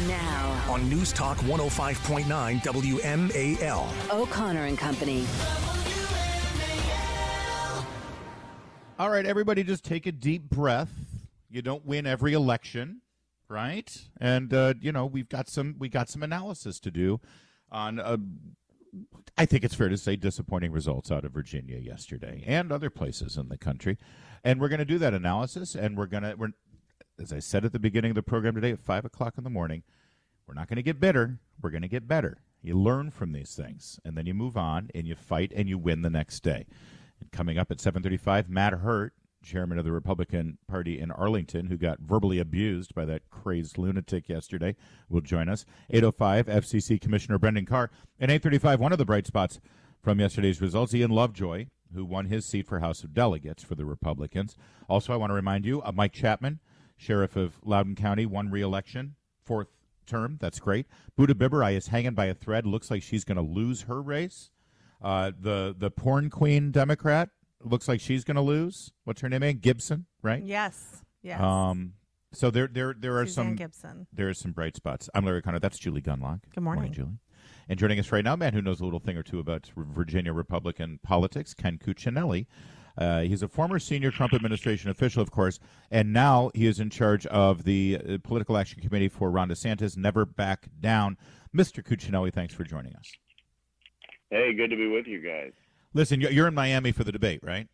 Now, on News Talk 105.9 WMAL. O'Connor and Company. All right, everybody, just take a deep breath. You don't win every election, right? And we've got some analysis to do on. I think it's fair to say disappointing results out of Virginia yesterday and other places in the country, and we're going to do that analysis. And we're as I said at the beginning of the program today, at 5:00 in the morning, we're not going to get bitter. We're going to get better. You learn from these things, and then you move on, and you fight, and you win the next day. And coming up at 7:35, Matt Hurtt, chairman of the Republican Party in Arlington, who got verbally abused by that crazed lunatic yesterday, will join us. 8:05, FCC Commissioner Brendan Carr. And 8:35, one of the bright spots from yesterday's results, Ian Lovejoy, who won his seat for House of Delegates for the Republicans. Also, I want to remind you, Mike Chapman, sheriff of Loudoun County, won re-election, 4th term. That's great. Buddha Bibberai is hanging by a thread. Looks like she's going to lose her race. The porn queen Democrat, looks like she's going to lose. What's her name again? Gibson, right? Yes. So there are Suzanne Gibson. There are some bright spots. I'm Larry O'Connor. That's Julie Gunlock. Good morning, Julie. And joining us right now, a man who knows a little thing or two about Virginia Republican politics, Ken Cuccinelli. He's a former senior Trump administration official, of course, and now he is in charge of the Political Action Committee for Ron DeSantis. Never back down. Mr. Cuccinelli, thanks for joining us. Hey, good to be with you guys. Listen, you're in Miami for the debate, right?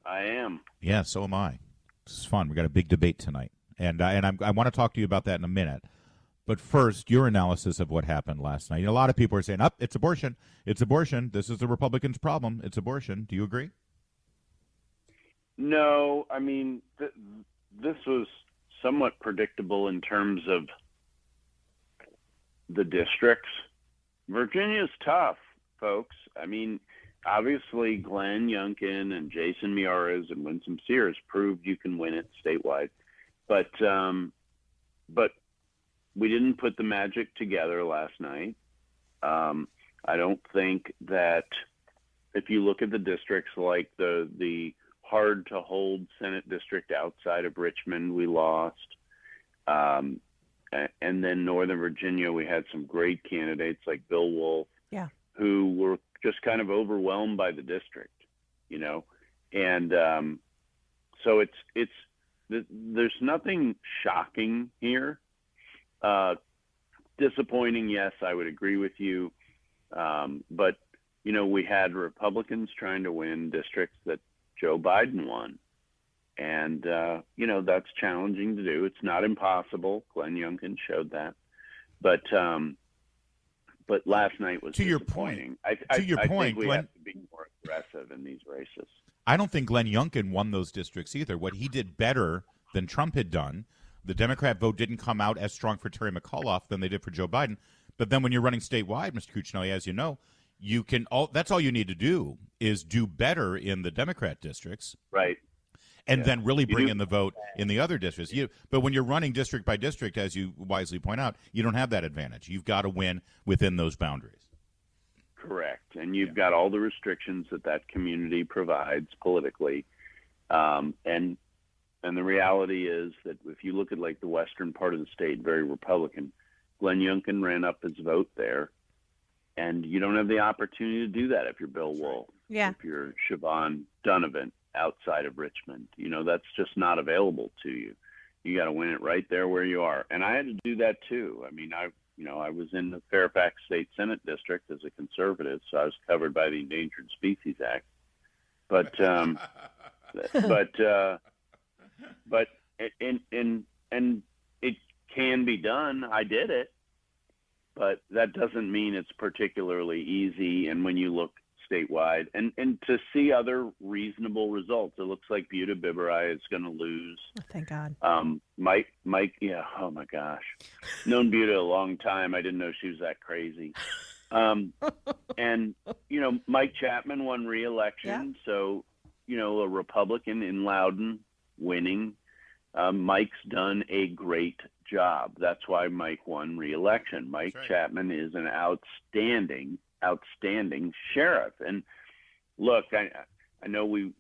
I am. Yeah, so am I. This is fun. We got a big debate tonight, and I want to talk to you about that in a minute. But first, your analysis of what happened last night. A lot of people are saying, it's abortion. It's abortion. This is the Republicans' problem. It's abortion. Do you agree? No, I mean, this was somewhat predictable in terms of the districts. Virginia's tough, folks. I mean, obviously Glenn Youngkin and Jason Miyares and Winsome Sears proved you can win it statewide. But we didn't put the magic together last night. I don't think that if you look at the districts like the hard to hold Senate district outside of Richmond, we lost. And then Northern Virginia, we had some great candidates like Bill Wolf, who were just kind of overwhelmed by the district, and so there's nothing shocking here. Disappointing, yes, I would agree with you, but we had Republicans trying to win districts that Joe Biden won, and that's challenging to do. It's not impossible. Glenn Youngkin showed that, but last night was disappointing. To your point, I think we Glenn, have to be more aggressive in these races. I don't think Glenn Youngkin won those districts either. What he did better than Trump had done, the Democrat vote didn't come out as strong for Terry McAuliffe than they did for Joe Biden. But then when you're running statewide, Mr. Cuccinelli, as you know, that's all you need to do is do better in the Democrat districts. Right. And then really bring in the vote in the other districts. But when you're running district by district, as you wisely point out, you don't have that advantage. You've got to win within those boundaries. Correct. And you've got all the restrictions that community provides politically. And the reality is that if you look at like the western part of the state, very Republican, Glenn Youngkin ran up his vote there. And you don't have the opportunity to do that if you're Bill Wolf, if you're Siobhan Donovan outside of Richmond. That's just not available to you. You got to win it right there where you are. And I had to do that too. I mean, I was in the Fairfax State Senate District as a conservative, so I was covered by the Endangered Species Act. But it can be done. I did it. But that doesn't mean it's particularly easy. And when you look statewide and to see other reasonable results, it looks like Buddha Bibberai is going to lose. Oh, thank God. Mike, yeah. Oh my gosh. Known Buddha a long time. I didn't know she was that crazy. And Mike Chapman won re-election. Yeah. So, a Republican in Loudoun winning. Mike's done a great job. That's why Mike won re-election. Mike Chapman is an outstanding sheriff. And look, I know you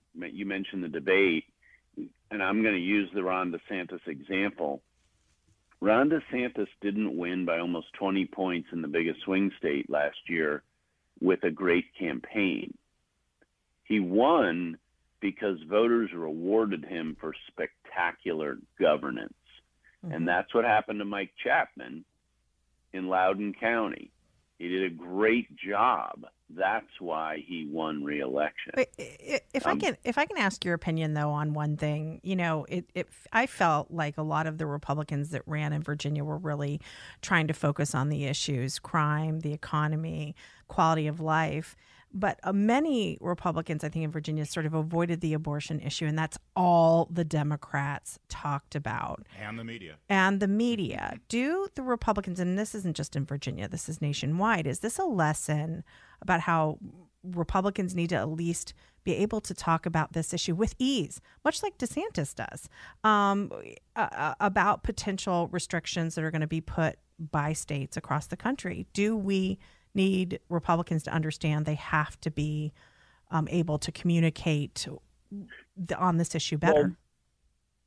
mentioned the debate, and I'm going to use the Ron DeSantis example. Ron DeSantis didn't win by almost 20 points in the biggest swing state last year with a great campaign. He won because voters rewarded him for spectacular governance. And that's what happened to Mike Chapman in Loudoun County. He did a great job. That's why he won re-election. But if I can ask your opinion though on one thing, I felt like a lot of the Republicans that ran in Virginia were really trying to focus on the issues: crime, the economy, quality of life. But many Republicans, I think, in Virginia sort of avoided the abortion issue, and that's all the Democrats talked about. And the media. Do the Republicans, and this isn't just in Virginia, this is nationwide, is this a lesson about how Republicans need to at least be able to talk about this issue with ease, much like DeSantis does, about potential restrictions that are going to be put by states across the country? Do we need Republicans to understand they have to be able to communicate on this issue better? Well,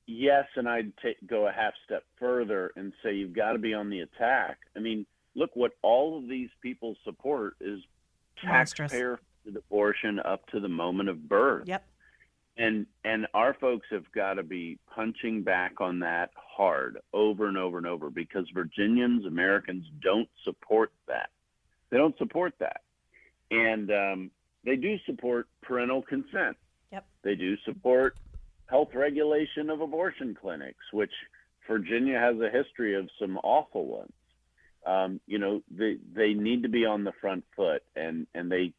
yes, and I'd go a half step further and say you've got to be on the attack. I mean, look, what all of these people support is taxpayer-funded abortion up to the moment of birth. Yep. And our folks have got to be punching back on that hard over and over and over, because Virginians, Americans don't support that. They don't support that. And they do support parental consent. Yep. They do support health regulation of abortion clinics, which Virginia has a history of some awful ones. They need to be on the front foot, and they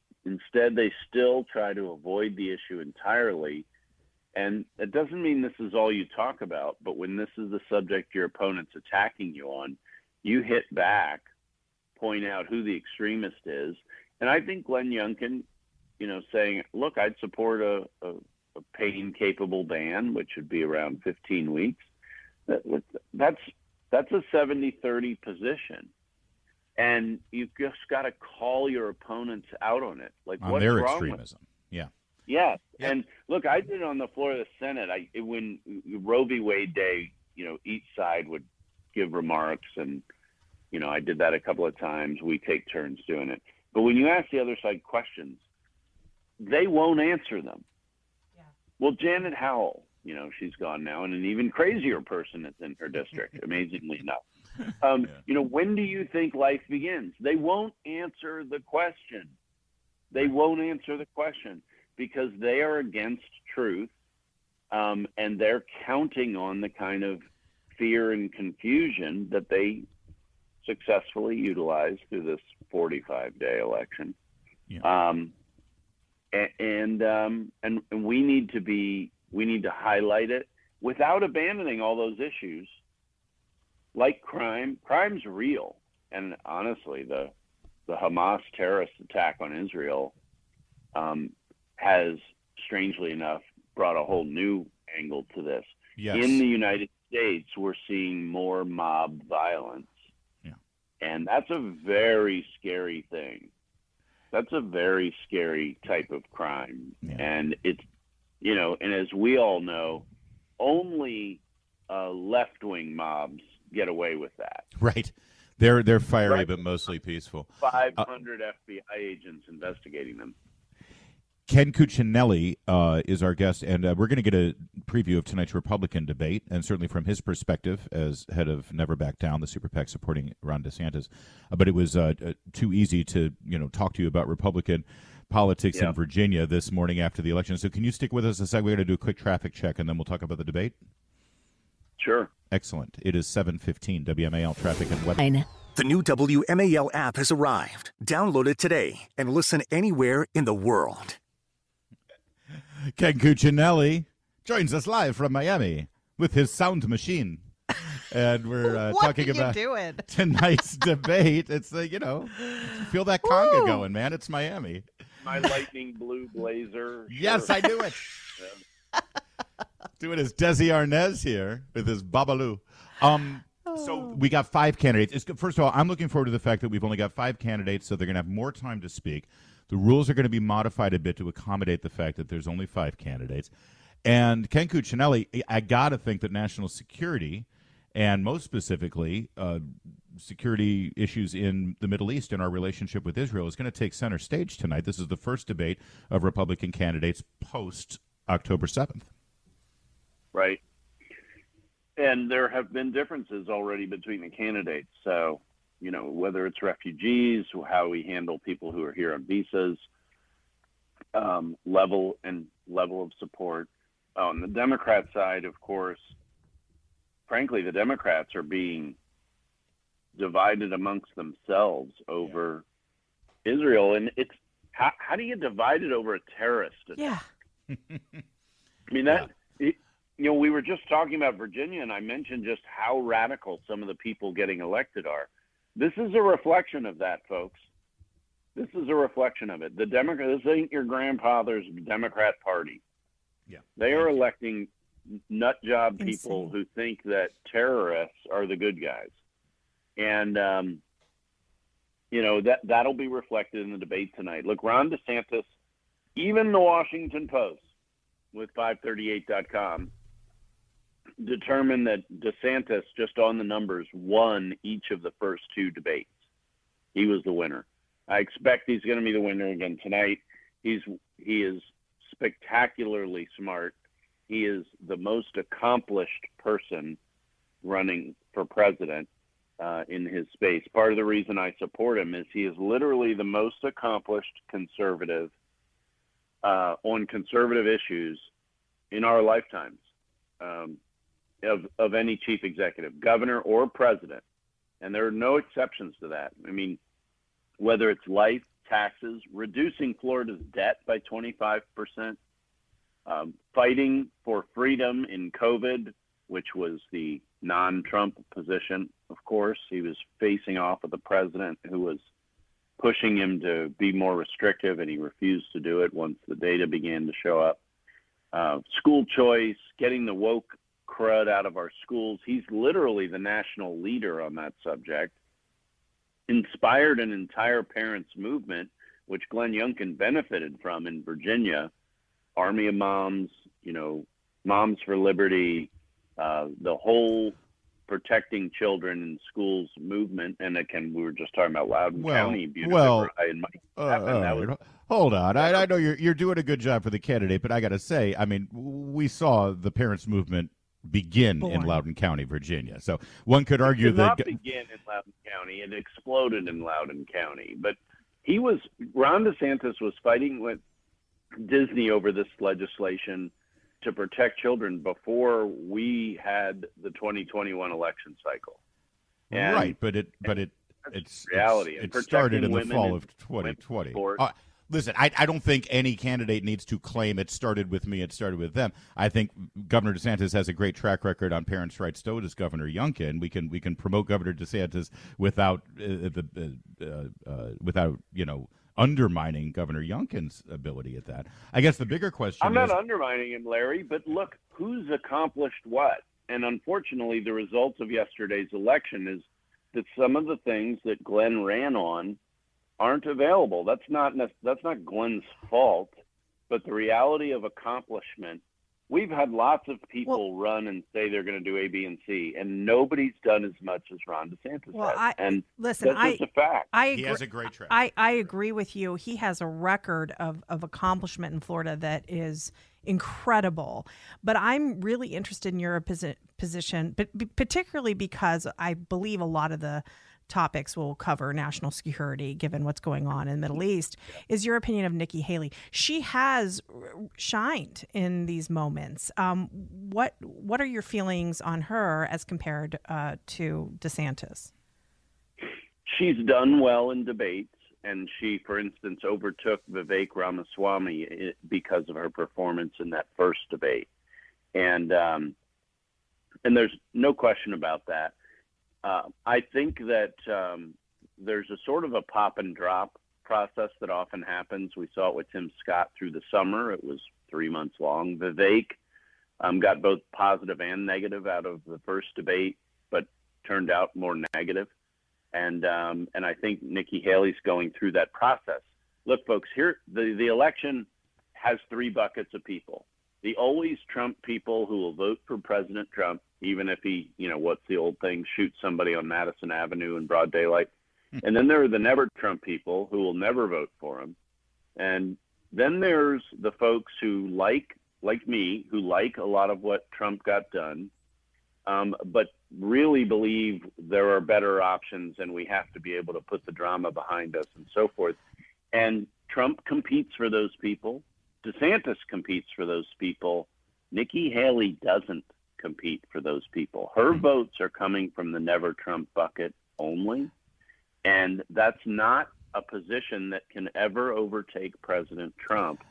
still try to avoid the issue entirely. And it doesn't mean this is all you talk about, but when this is the subject your opponent's attacking you on, you hit back, point out who the extremist is. And I think Glenn Youngkin, saying, look, I'd support a pain-capable ban, which would be around 15 weeks. That's a 70-30 position. And you've just got to call your opponents out on it. Like, on what's their wrong extremism. Yeah. Yes. Yep. And look, I did it on the floor of the Senate. When Roe v. Wade Day, each side would give remarks, and I did that a couple of times. We take turns doing it. But when you ask the other side questions, they won't answer them. Yeah. Well, Janet Howell, she's gone now, and an even crazier person is in her district, amazingly enough. When do you think life begins? They won't answer the question. They won't answer the question because they are against truth, and they're counting on the kind of fear and confusion that they successfully utilized through this 45-day election. Yeah. And we need to highlight it without abandoning all those issues like crime. Crime's real. And honestly, the Hamas terrorist attack on Israel has, strangely enough, brought a whole new angle to this. Yes. In the United States, we're seeing more mob violence. Yeah. And that's a very scary thing. That's a very scary type of crime. Yeah. And it's, and as we all know, only left-wing mobs get away with that. Right. They're fiery, Right. but mostly peaceful. 500 FBI agents investigating them. Ken Cuccinelli is our guest, and we're going to get a preview of tonight's Republican debate, and certainly from his perspective as head of Never Back Down, the super PAC supporting Ron DeSantis. But it was too easy to talk to you about Republican politics in Virginia this morning after the election. So can you stick with us a second? We're going to do a quick traffic check, and then we'll talk about the debate. Sure. Excellent. It is 7:15. WMAL traffic and weather. The new WMAL app has arrived. Download it today and listen anywhere in the world. Ken Cuccinelli joins us live from Miami with his sound machine. And we're talking about tonight's debate. It's, feel that conga going, man. It's Miami. My lightning blue blazer. Yes, Sure. I knew it. Doing his Desi Arnaz here with his Babalu. So we got 5 candidates. First of all, I'm looking forward to the fact that we've only got 5 candidates, so they're going to have more time to speak. The rules are going to be modified a bit to accommodate the fact that there's only 5 candidates. And Ken Cuccinelli, I got to think that national security and most specifically, security issues in the Middle East and our relationship with Israel is going to take center stage tonight. This is the first debate of Republican candidates post October 7th. Right. And there have been differences already between the candidates. So, whether it's refugees, how we handle people who are here on visas, level of support. On the Democrat side, of course, frankly, the Democrats are being divided amongst themselves over Israel. And it's how do you divide it over a terrorist attack? Yeah. I mean, we were just talking about Virginia, and I mentioned just how radical some of the people getting elected are. This is a reflection of that, folks. This is a reflection of it. This ain't your grandfather's Democrat Party. Yeah. They are electing nut job people who think that terrorists are the good guys. And, that'll be reflected in the debate tonight. Look, Ron DeSantis, even the Washington Post with 538.com, determined that DeSantis, just on the numbers, won each of the first two debates. He was the winner. I expect he's going to be the winner again tonight. He is spectacularly smart. He is the most accomplished person running for president in his space. Part of the reason I support him is he is literally the most accomplished conservative on conservative issues in our lifetimes. Of any chief executive, governor or president. And there are no exceptions to that. I mean, whether it's life, taxes, reducing Florida's debt by 25%, fighting for freedom in COVID, which was the non-Trump position, of course. He was facing off with the president who was pushing him to be more restrictive, and he refused to do it once the data began to show up. School choice, getting the woke crud out of our schools. He's literally the national leader on that subject. Inspired an entire parents movement, which Glenn Youngkin benefited from in Virginia. Army of Moms, Moms for Liberty, the whole protecting children in schools movement. And again, we were just talking about Loudoun County. Hold on. I know you're doing a good job for the candidate, but I got to say, I mean, we saw the parents movement begin in Loudoun County, Virginia. So one could argue that it did not begin in Loudoun County. It exploded in Loudoun County. But Ron DeSantis was fighting with Disney over this legislation to protect children before we had the 2021 election cycle. And, right, but it's reality. It started in the fall of 2020. Listen, I don't think any candidate needs to claim it started with me, it started with them. I think Governor DeSantis has a great track record on parents' rights. So does Governor Youngkin. We can promote Governor DeSantis without undermining Governor Youngkin's ability at that. I guess the bigger question I'm not undermining him, Larry, but look, who's accomplished what? And unfortunately, the results of yesterday's election is that some of the things that Glenn ran on aren't available. That's not Glenn's fault, but the reality of accomplishment. We've had lots of people run and say they're going to do A, B, and C, and nobody's done as much as Ron DeSantis has. That's just a fact. He has a great track. I agree with you. He has a record of accomplishment in Florida that is incredible. But I'm really interested in your position, but particularly because I believe a lot of the topics will cover national security, given what's going on in the Middle East, is your opinion of Nikki Haley. She has shined in these moments. What are your feelings on her as compared to DeSantis? She's done well in debates, and she, for instance, overtook Vivek Ramaswamy because of her performance in that first debate. And there's no question about that. I think that there's a sort of a pop and drop process that often happens. We saw it with Tim Scott through the summer. It was 3 months long. Vivek got both positive and negative out of the first debate, but turned out more negative. And I think Nikki Haley's going through that process. Look, folks, here the election has three buckets of people. The always Trump people who will vote for President Trump even if he, what's the old thing, shoot somebody on Madison Avenue in broad daylight. And then there are the never Trump people who will never vote for him. And then there's the folks who like me, who like a lot of what Trump got done, but really believe there are better options and we have to be able to put the drama behind us and so forth. And Trump competes for those people. DeSantis competes for those people. Nikki Haley doesn't compete for those people. Her votes are coming from the never Trump bucket only. And that's not a position that can ever overtake President Trump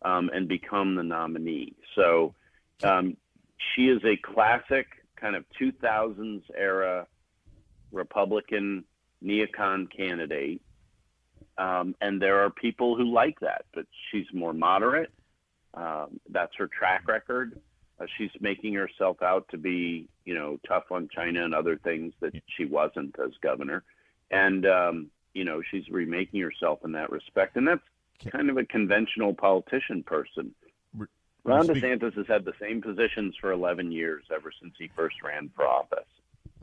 and become the nominee. So she is a classic kind of 2000s era Republican neocon candidate. And there are people who like that, but she's more moderate. That's her track record. She's making herself out to be, tough on China and other things that she wasn't as governor. And, she's remaking herself in that respect. And that's kind of a conventional politician person. Ron DeSantis has had the same positions for 11 years, ever since he first ran for office.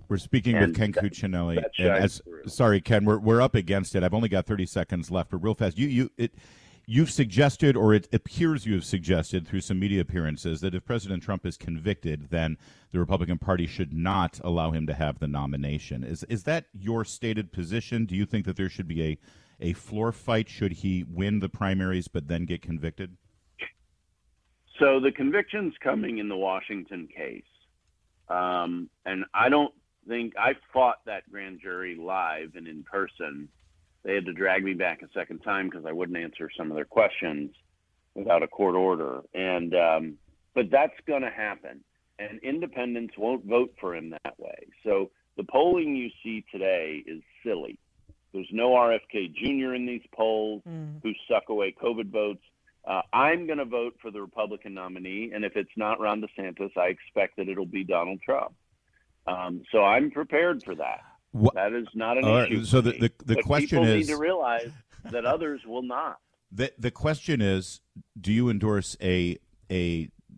We're speaking with Ken Cuccinelli. Sorry, Ken, we're up against it. I've only got 30 seconds left, but real fast. You've suggested, or it appears you have suggested through some media appearances, that if President Trump is convicted, then the Republican Party should not allow him to have the nomination. Is that your stated position? Do you think that there should be a floor fight should he win the primaries but then get convicted? So the conviction's coming in the Washington case. And I don't think I fought that grand jury live and in person. They had to drag me back a second time because I wouldn't answer some of their questions without a court order. And but that's going to happen. And independents won't vote for him that way. So the polling you see today is silly. There's no RFK Jr. in these polls who suck away COVID votes. I'm going to vote for the Republican nominee. And if it's not Ron DeSantis, I expect that it'll be Donald Trump. So I'm prepared for that. That is not an issue. So the question people is, need to realize that others will not. The question is, do you endorse a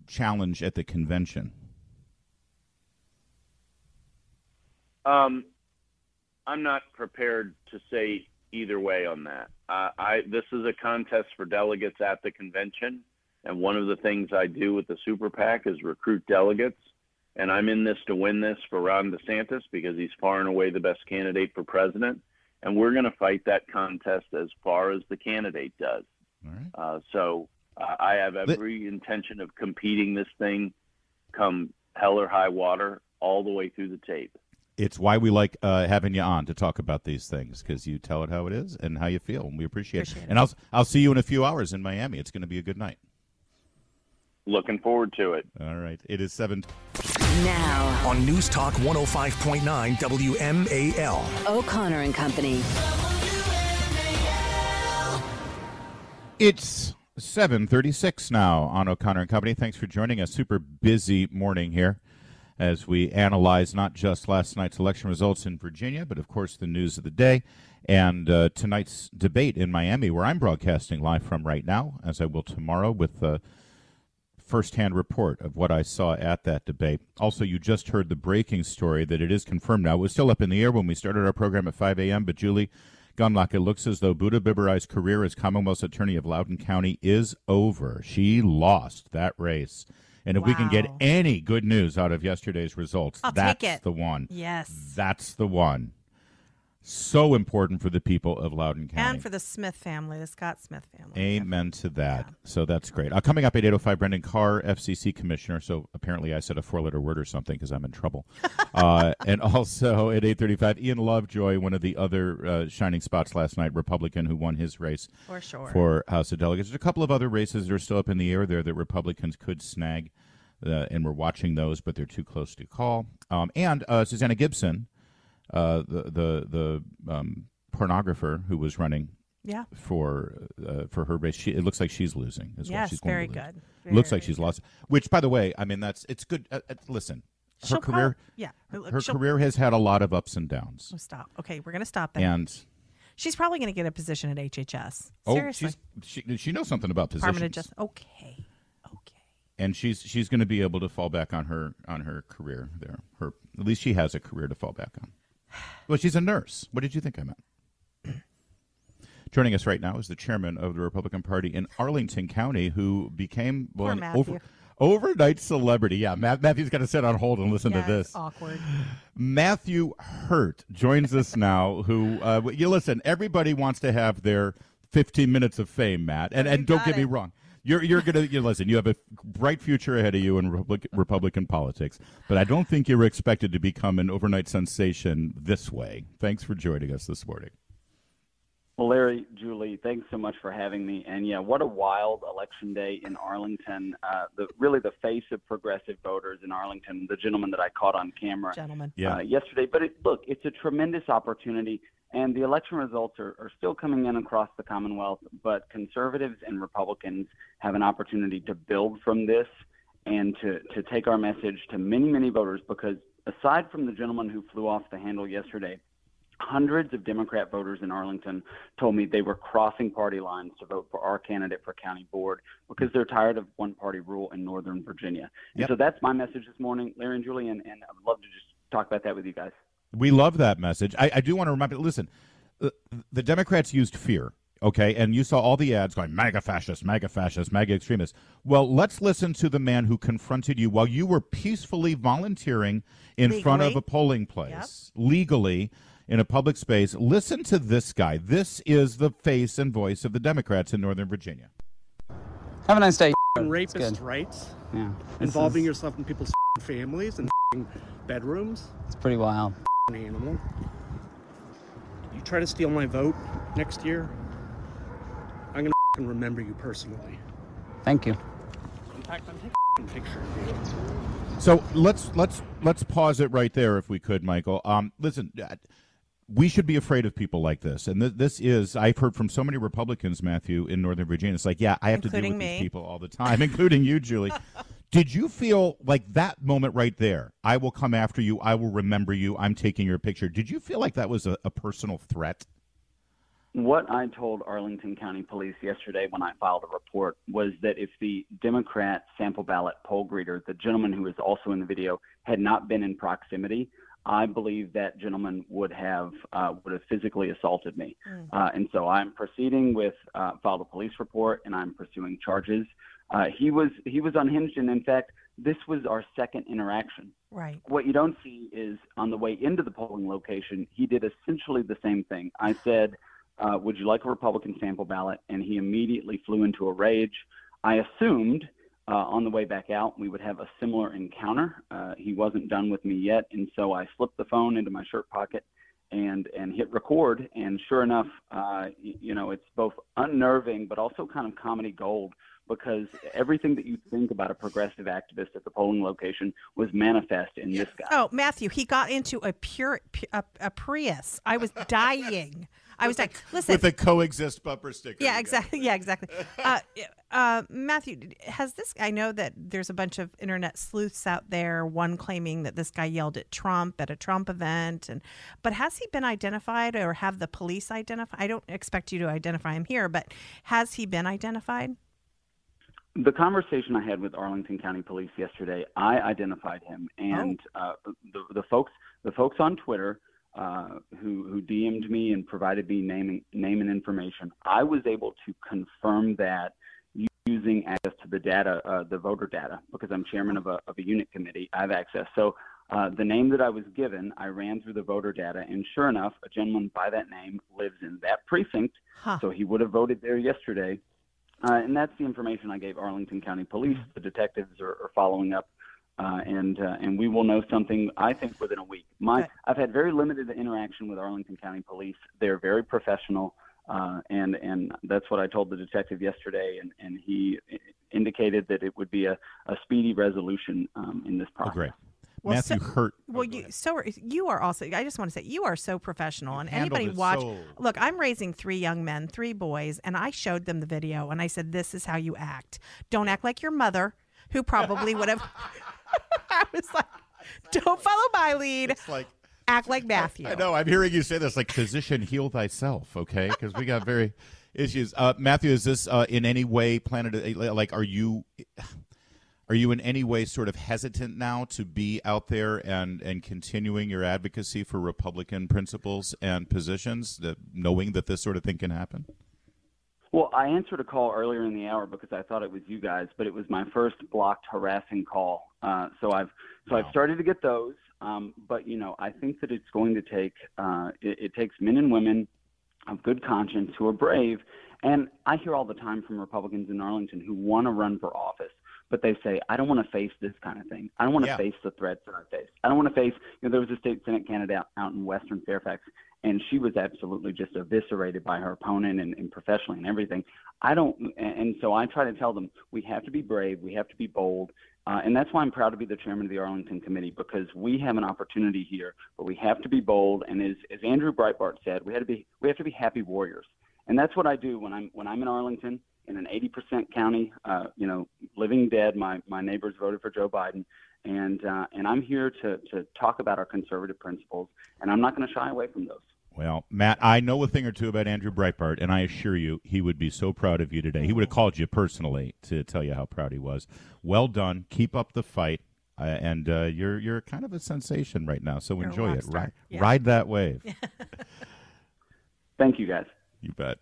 challenge at the convention? I'm not prepared to say either way on that. This is a contest for delegates at the convention, and one of the things I do with the Super PAC is recruit delegates. And I'm in this to win this for Ron DeSantis because he's far and away the best candidate for president. And we're going to fight that contest as far as the candidate does. All right. So I have every intention of competing this thing come hell or high water all the way through the tape. It's why we like having you on to talk about these things, because you tell it how it is and how you feel, and we appreciate it. And I'll see you in a few hours in Miami. It's going to be a good night. Looking forward to it. All right. It is 7. Now on News Talk 105.9 WMAL. O'Connor and Company. It's 7:36 now on O'Connor and Company. Thanks for joining us. Super busy morning here as we analyze not just last night's election results in Virginia, but of course the news of the day and tonight's debate in Miami, where I'm broadcasting live from right now, as I will tomorrow, with first-hand report of what I saw at that debate. Also, you just heard the breaking story that it is confirmed now. It was still up in the air when we started our program at 5 a.m., but Julie Gunlock, it looks as though Buddha Biberai's career as Commonwealth's Attorney of Loudoun County is over. She lost that race. And if we can get any good news out of yesterday's results, that's the one. Yes. That's the one. So important for the people of Loudoun County. And for the Smith family, the Scott Smith family. Amen to that. Yeah. So that's great. Coming up at 8:05, Brendan Carr, FCC Commissioner. So apparently I said a 4-letter word or something because I'm in trouble. And also at 8:35, Ian Lovejoy, one of the other shining spots last night, Republican, who won his race for House of Delegates. There's a couple of other races that are still up in the air there that Republicans could snag, and we're watching those, but they're too close to call. And Susanna Gibson, the pornographer who was running for her race, it looks like she's losing as well. She's very going to lose. good. Looks like she's lost. Which, by the way, I mean it's good. Listen, her career, career has had a lot of ups and downs. Oh, stop. Okay, we're going to stop there. And she's probably going to get a position at HHS. Oh, Seriously, she knows something about positions. Okay. and she's going to be able to fall back on her career there. At least she has a career to fall back on. Well, she's a nurse. What did you think I meant? Joining us right now is the chairman of the Republican Party in Arlington County, who became overnight celebrity. Yeah, Matthew's got to sit on hold and listen to this. Awkward. Matthew Hurtt joins us now. Who you listen? Everybody wants to have their 15 minutes of fame, Matt. And don't get me wrong. You're gonna listen. You have a bright future ahead of you in Republican politics, but I don't think you're expected to become an overnight sensation this way. Thanks for joining us this morning. Well, Larry, Julie, thanks so much for having me. And yeah, what a wild election day in Arlington. The face of progressive voters in Arlington, the gentleman that I caught on camera yesterday. But it's a tremendous opportunity. And the election results are still coming in across the Commonwealth, but conservatives and Republicans have an opportunity to build from this and to take our message to many, many voters, because aside from the gentleman who flew off the handle yesterday, hundreds of Democrat voters in Arlington told me they were crossing party lines to vote for our candidate for county board because they're tired of one-party rule in Northern Virginia. And so that's my message this morning, Larry and Julie, and I'd love to just talk about that with you guys. We love that message. I do want to remind you, listen, the Democrats used fear, okay? And you saw all the ads going, MAGA fascist, MAGA fascist, MAGA extremist. Well, let's listen to the man who confronted you while you were peacefully volunteering in front of a polling place, legally, in a public space. Listen to this guy. This is the face and voice of the Democrats in Northern Virginia. Have a nice day. Rapist rights. Yeah. Involving yourself in people's families and bedrooms. It's pretty wild. Animal. You try to steal my vote next year, I'm gonna remember you personally. Thank you. In fact, I'm taking a picture of you. So let's pause it right there, if we could, Michael. Listen, we should be afraid of people like this, and this is, I've heard from so many Republicans, Matthew, in Northern Virginia. It's like, yeah, I have to deal with these people all the time, including you, Julie. Did you feel like that moment right there, I will come after you, I will remember you, I'm taking your picture? Did you feel like that was a personal threat? What I told Arlington County Police yesterday when I filed a report was that if the Democrat sample ballot poll greeter, the gentleman who is also in the video, had not been in proximity, I believe that gentleman would have physically assaulted me. And so I'm proceeding with filed a police report, and I'm pursuing charges. He was unhinged, and in fact, this was our second interaction. Right. What you don't see is on the way into the polling location, he did essentially the same thing. I said, would you like a Republican sample ballot? And he immediately flew into a rage. I assumed on the way back out we would have a similar encounter. He wasn't done with me yet, and so I slipped the phone into my shirt pocket and hit record. And sure enough, it's both unnerving but also kind of comedy gold, because everything that you think about a progressive activist at the polling location was manifest in this guy. Oh, Matthew, he got into a Prius. I was dying. I was like, listen. With a coexist bumper sticker. Yeah, exactly. Yeah, exactly. Matthew, I know that there's a bunch of internet sleuths out there, one claiming that this guy yelled at Trump at a Trump event. But has he been identified, or have the police identified? I don't expect you to identify him here, but has he been identified? The conversation I had with Arlington County Police yesterday, I identified him, and the folks on Twitter who DM'd me and provided me name and information, I was able to confirm that using access to the data, the voter data, because I'm chairman of a unit committee. I have access. So the name that I was given, I ran through the voter data, and sure enough, a gentleman by that name lives in that precinct, so he would have voted there yesterday. And that's the information I gave Arlington County Police. The detectives are following up, and we will know something, I think, within a week. I've had very limited interaction with Arlington County Police. They're very professional, and that's what I told the detective yesterday, and he indicated that it would be a speedy resolution in this process. Oh, great. Well, Matthew Hurtt. Well, you are also. I just want to say you are so professional, and anybody watch. Look, I'm raising 3 young men, 3 boys, and I showed them the video, and I said, "This is how you act. Don't act like your mother, who probably would have." I was like, "Don't follow my lead. It's like, act like Matthew." I know. I'm hearing you say this, like, physician, heal thyself. Okay, because we got very issues. Matthew, is this in any way planted? Like, are you Are you in any way sort of hesitant now to be out there and continuing your advocacy for Republican principles and positions, knowing that this sort of thing can happen? Well, I answered a call earlier in the hour because I thought it was you guys, but it was my first blocked harassing call. So I've started to get those. But I think that it's going to take it takes men and women of good conscience who are brave. And I hear all the time from Republicans in Arlington who want to run for office, but they say, I don't want to face this kind of thing. I don't want to face the threats that I face. I don't want to face, there was a state Senate candidate out in Western Fairfax, and she was absolutely just eviscerated by her opponent and professionally and everything. And so I try to tell them, we have to be brave, we have to be bold. And that's why I'm proud to be the chairman of the Arlington Committee, because we have an opportunity here, but we have to be bold. And as Andrew Breitbart said, we have to be happy warriors. And that's what I do when I'm in Arlington, in an 80% county, living dead. My neighbors voted for Joe Biden, and I'm here to talk about our conservative principles, and I'm not going to shy away from those. Well, Matt, I know a thing or two about Andrew Breitbart, and I assure you he would be so proud of you today. He would have called you personally to tell you how proud he was. Well done. Keep up the fight. And you're kind of a sensation right now, so enjoy it. Ride that wave. Thank you, guys. You bet.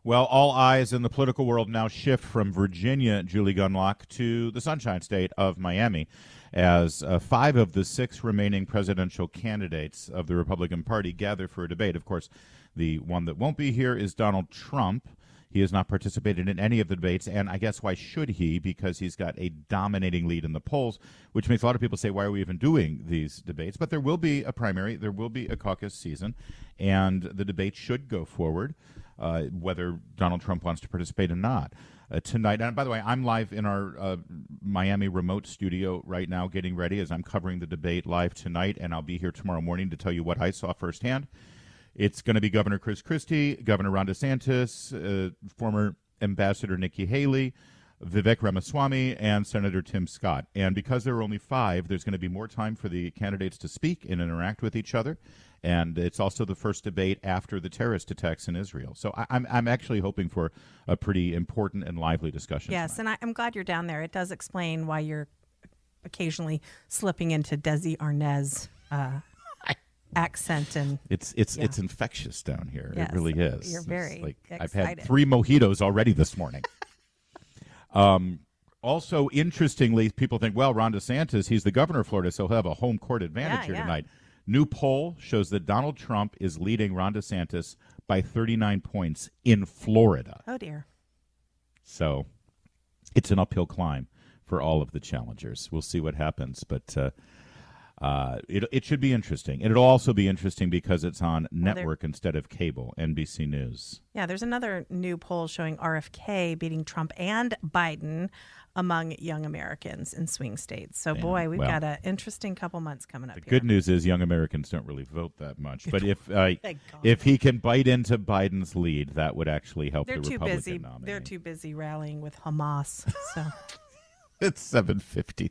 Well, all eyes in the political world now shift from Virginia, Julie Gunlock, to the Sunshine State of Miami, as 5 of the 6 remaining presidential candidates of the Republican Party gather for a debate. Of course, the one that won't be here is Donald Trump. He has not participated in any of the debates, and I guess why should he? Because he's got a dominating lead in the polls, which makes a lot of people say, why are we even doing these debates? But there will be a primary, there will be a caucus season, and the debate should go forward, whether Donald Trump wants to participate or not. Tonight, and by the way, I'm live in our Miami remote studio right now getting ready as I'm covering the debate live tonight, and I'll be here tomorrow morning to tell you what I saw firsthand. It's going to be Governor Chris Christie, Governor Ron DeSantis, former Ambassador Nikki Haley, Vivek Ramaswamy, and Senator Tim Scott. And because there are only 5, there's going to be more time for the candidates to speak and interact with each other. And it's also the first debate after the terrorist attacks in Israel. So I'm actually hoping for a pretty important and lively discussion. Yes, tonight. and I'm glad you're down there. It does explain why you're occasionally slipping into Desi Arnaz accent, and it's infectious down here. Yes, it really is. You're very excited. I've had 3 mojitos already this morning. Also, interestingly, people think, well, Ron DeSantis, he's the governor of Florida, so he'll have a home court advantage here tonight. New poll shows that Donald Trump is leading Ron DeSantis by 39 points in Florida. Oh, dear. So it's an uphill climb for all of the challengers. We'll see what happens, but it should be interesting. And it'll also be interesting because it's on network instead of cable, NBC News. Yeah, there's another new poll showing RFK beating Trump and Biden among young Americans in swing states. So, boy, we've got an interesting couple months coming up. The good news is young Americans don't really vote that much. But if he can bite into Biden's lead, that would actually help the Republican nominee. They're too busy rallying with Hamas. So it's 7:53.